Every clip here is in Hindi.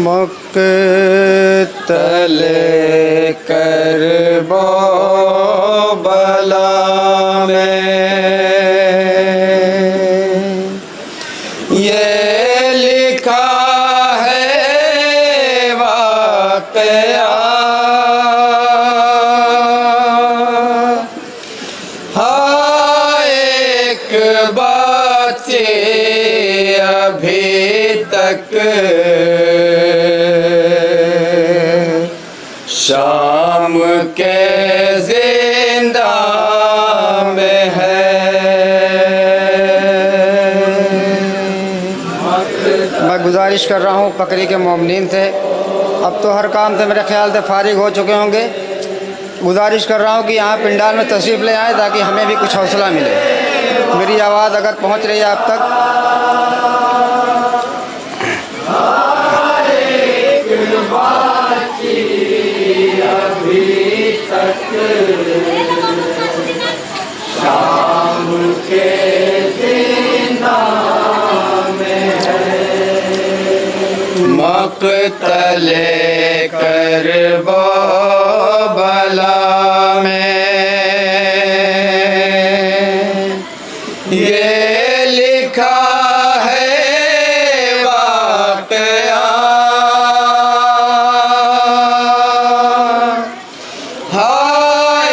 मक़तल करबो बला में ये लिखा है वाक़या एक बच्चे अभी तक शाम के जिंदा में है। मैं गुजारिश कर रहा हूँ बकरी के मोमिनीन से, अब तो हर काम से मेरे ख्याल से फारिग हो चुके होंगे। गुजारिश कर रहा हूँ कि यहाँ पिंडाल में तशरीफ़ ले आएँ ताकि हमें भी कुछ हौसला मिले। मेरी आवाज़ अगर पहुँच रही है आप तक। अभी तक शाम के जिंदा में है। मक़तले करबो बला में ये लिखा है वाक़या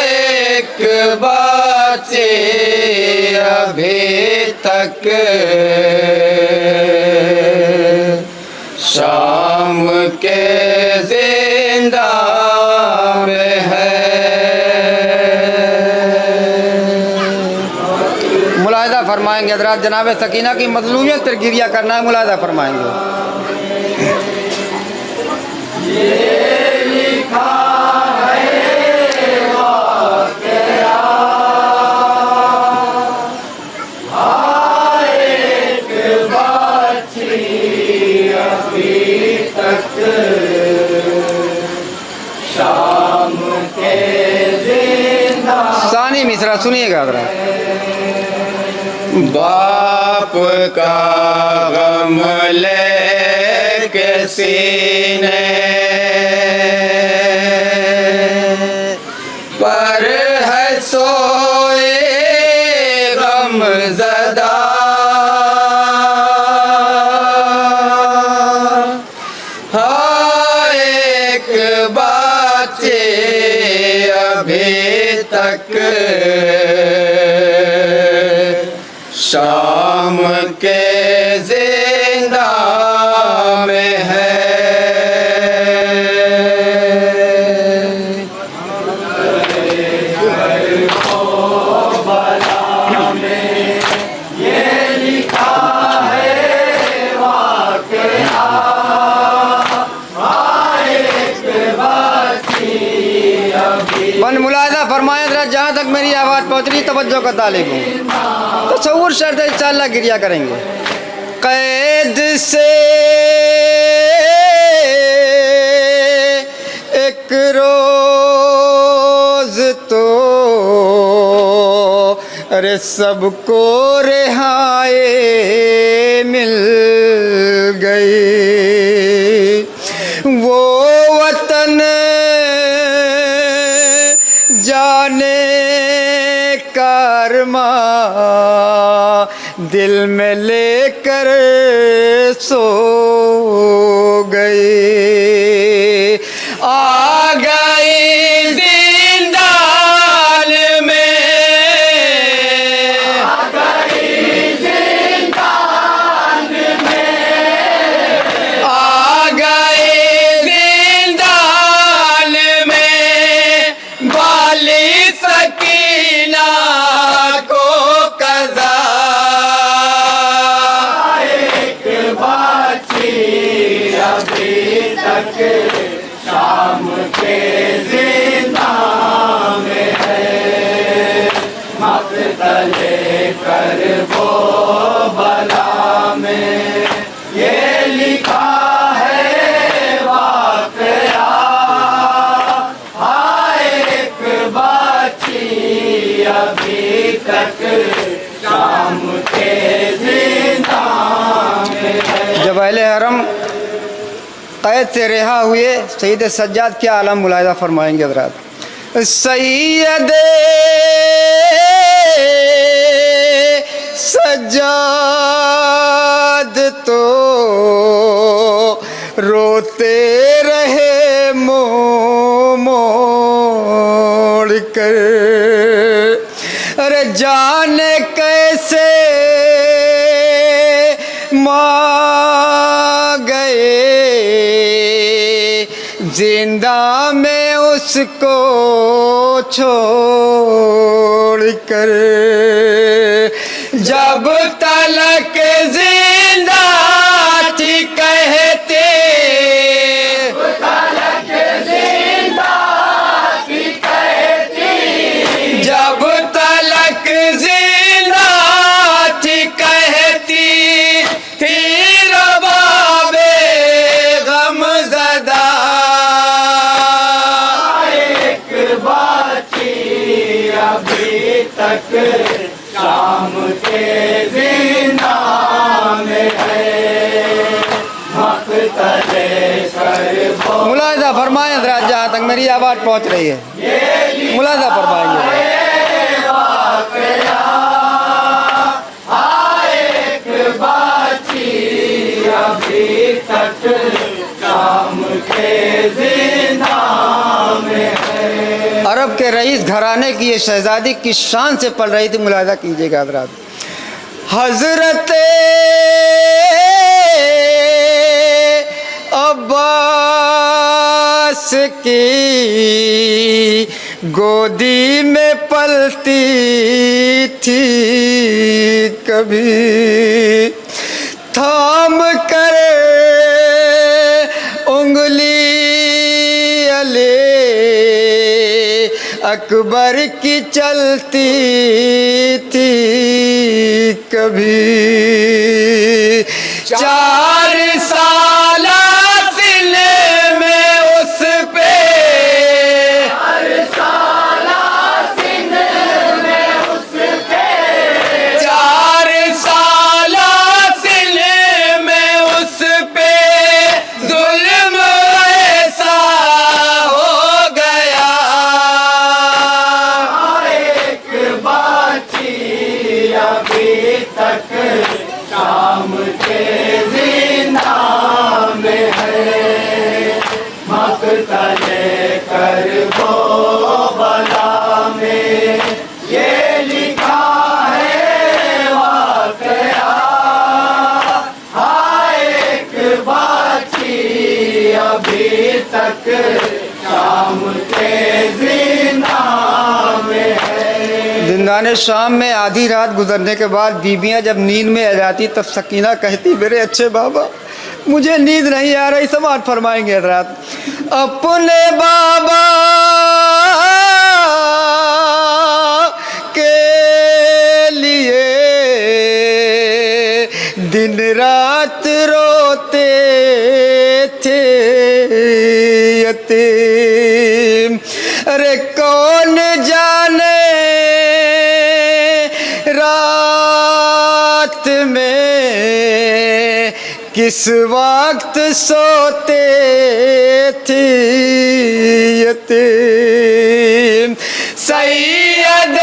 एक बच्चे अभी तक शाम के जिंदा में है। मुलाहिदा फरमाएंगे हज़रात, जनाब सकीना की मज़लूमियत पर गिरिया करना है, मुलाहिदा फरमाएंगे। ये लिखा शाम के जिंदा। सानी मिसरा सुनिएगा जरा। बाप का गम ले के सीने पर है सोए गम ज़दा, बच्चे अभी तक शाम के जिंदा में है। ये लिखा है वाक़या बन मुलाहिदा फरमाएं जरा, जहाँ तक मेरी आवाज़ पहुँच रही तवज्जो का तालिब हूँ। तसव्वुर शर्त है इंशाअल्लाह गिरिया करेंगे। कैद से एक रोज़ तो अरे सबको रिहाई मिल गई, वो वतन जाने कारमां दिल में लेकर सो गई। आ गई जिंदान में, आ गई जिंदान में, आ गई जिंदान में बाली सकीना को कज़ा। एक बाची अभी तक शाम के जिंदा में है। मक़तले करबो बला में ये लिखा है वाक़या। एक बाची अभी तक शाम के जिंदा में है। जब अहले हरम कैद से रिहा हुए, सैयद सज्जाद क्या आलम मुलाहिज़ा फरमाएंगे हज़रात। सैयद सज्जाद तो रोते रहे मुँह मोड़ कर, अरे जाने कैसे माँ गए जिंदा में उसको छोड़ कर, जब तलक जिंदा थी कहते, जब तलक जिंदा थी कहती थी रबाबे गमज़दा, एक बाची अभी तक शाम के जिंदा में है, मक़तले करबो। मुलाहिज़ा फरमाएं हज़रात, जहाँ तक मेरी आवाज़ पहुँच रही है मुलाहिज़ा फरमाएंगे। एक बाची अभी तक शाम के जिंदा में है। अरब के रईस घराने की ये शहजादी किस शान से पल रही थी, मुलाहिज़ा कीजिएगा हज़रात। हज़रत अब्बास की गोदी में पलती थी कभी, थाम कर उंगली अले अकबर की चलती थी कभी, 4 साल सिले में उस पे, 4 साल सिले में उस पे, 4 साल सिले में उस पे जुल्म ऐसा हो गया, एक बाची अभी तक शाम के जिंदा में है, मक़तले करबो बला में ये लिखा है वाक़या, एक बाची अभी तक शाम के जिंदा में है। जिंदान शाम में आधी रात गुजरने के बाद बीबियां जब नींद में आ जाती तब सकीना कहती, मेरे अच्छे बाबा मुझे नींद नहीं आ रही, समाअत फरमाएंगे हज़रात। अपने बाबा के लिए दिन रात रोते थे यतीम, अरे कौन जाने रात में किस वक्त सोते थे यतीम। सैयद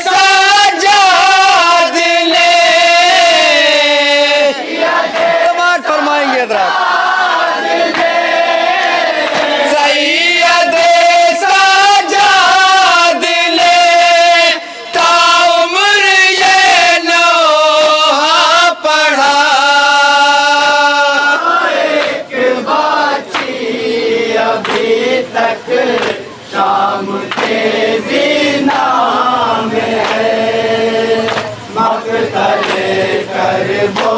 सज्जाद ने समाअत फरमाएंगे हज़रात। सैयद सज्जाद ने ताउम्र ये लोहा पढ़ा, एक बाची अभी तक शाम के ज़िना में है, मक़तले करबो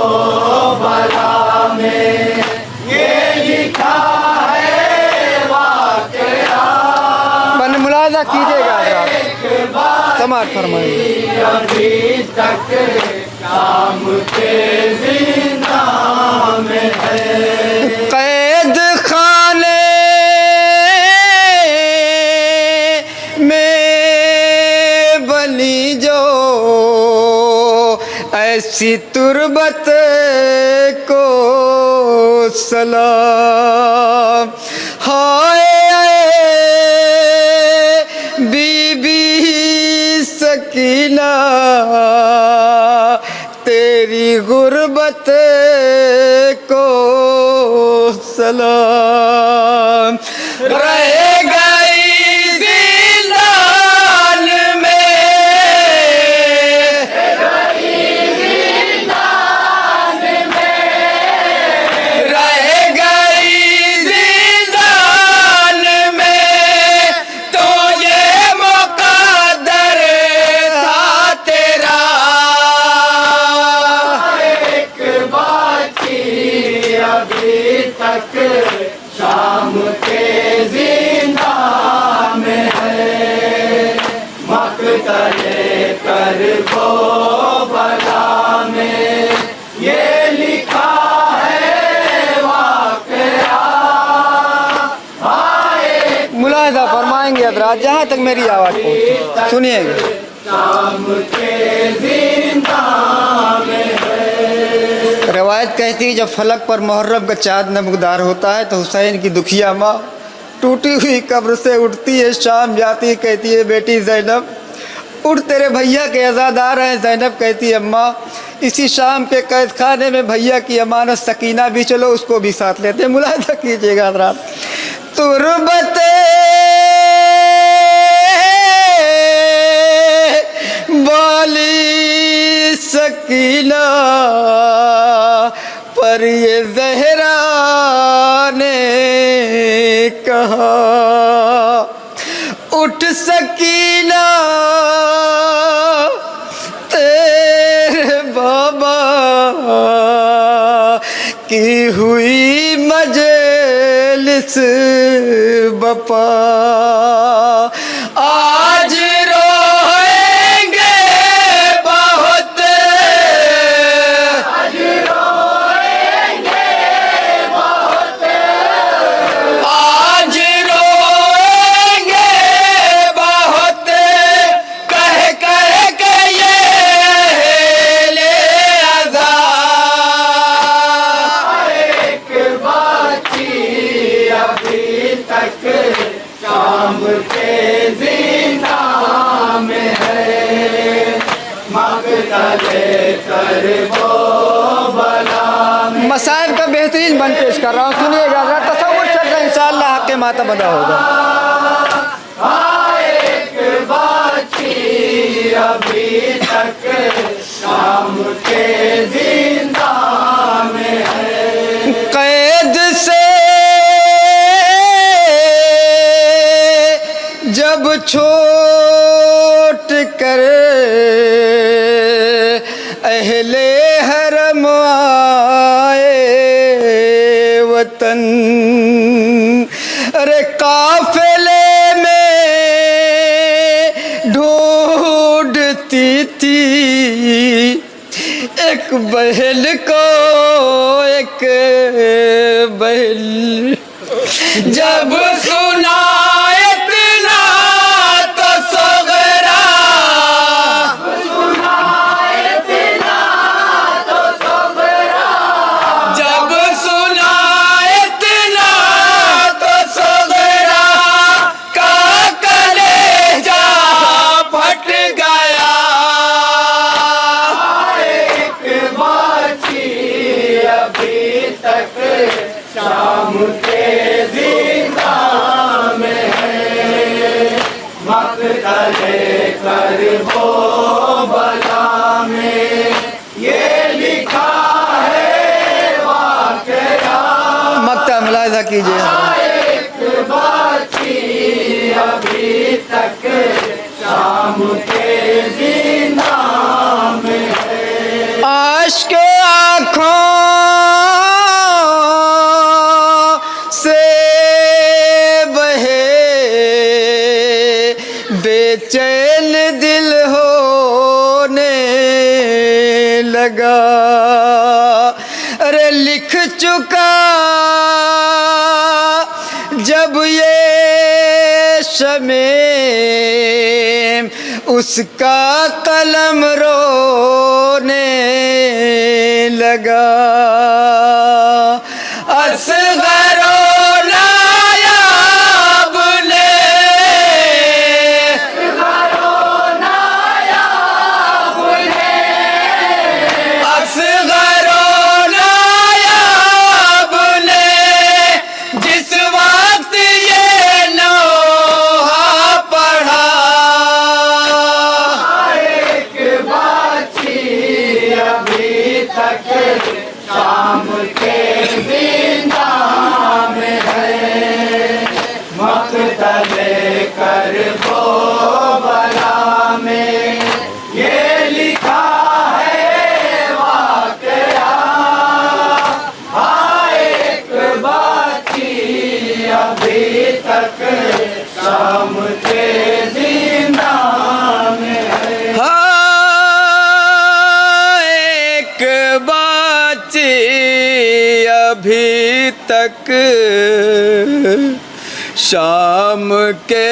बला में ये लिखा है वाक़या। मन मुलाज़ा कीजिएगा हज़रात, समाअत फरमाइए। अभी तक शाम के ज़िना में है, कैद खाने में बनी जो ऐसी तुरबत को सलाम। हाय बीबी सकीना तेरी गुर्बत को सलाम। रह गई जिंदान में, रह गई जिंदान में, तो ये मुक़द्दर था तेरा। एक बाकी अभी तक शाम के जिंदा में है, मक़तले करबो बला में ये लिखा है वाक़या। मुलाहिज़ा फरमाएंगे हज़रात जहाँ तक मेरी आवाज़ पहुँचे, सुनिएगा। शाम के जिंदा में है। रवायत कहती है जब फलक पर मुहर्रम का चाँद नमकदार होता है तो हुसैन की दुखिया माँ टूटी हुई कब्र से उठती है, शाम जाती कहती है बेटी ज़ैनब उठ, तेरे भैया के अज़ादार हैं। ज़ैनब कहती है अम्मा इसी शाम के कैद खाने में भैया की अमानत सकीना भी, चलो उसको भी साथ लेते हैं। मुलाहिज़ा कीजिएगा हज़रात, तुरबत वाली सकीना पर ये ज़हरा ने कहा उठ सकीना तेरे बाबा की हुई मजलिस बपा। आज रोएंगे बहुत, आज रोएंगे बहुत, आज रोएंगे बहुत, कह कह के ये ले आज़ा। एक बाकी अभी तक शाम के जिंदा में है, मक़तले करबो बला में। मसाइब का बेहतरीन बन पेश कर रहा हूँ, सुनिएगा जरा, तसव्वुर से इंशाअल्लाह हक़ माता बदा होगा। एक बाकी अभी तक शाम के जिंदा में है, कैद से जब छोट कर अहले हरम आए वतन, अरे काफिले में ढूंढती थी एक बहल को, एक बहल। जब सुना इतना तो सगरा, सुना इतना तो सगरा, जब सुना इतना तो सगरा का कलेजा फट गया। एक बाकी अभी तक शाम के जिंदा में है, मक़तले करबो बला में ये लिखा है वाक़या। मक्ता मुलाहिज़ा कीजिए। एक बाकी अभी तक शाम के जिंदा में है, आश्क आँखों से बहे बेचैन दिल होने लगा। अरे लिख चुका जब ये शमे उसका कलम रोने लगा। के जिंदा में है मकतले करबो बला में ये लिखा है वाकया एक बाकी अभी तक शाम के जिंदा में है एक बाची अभी तक शाम के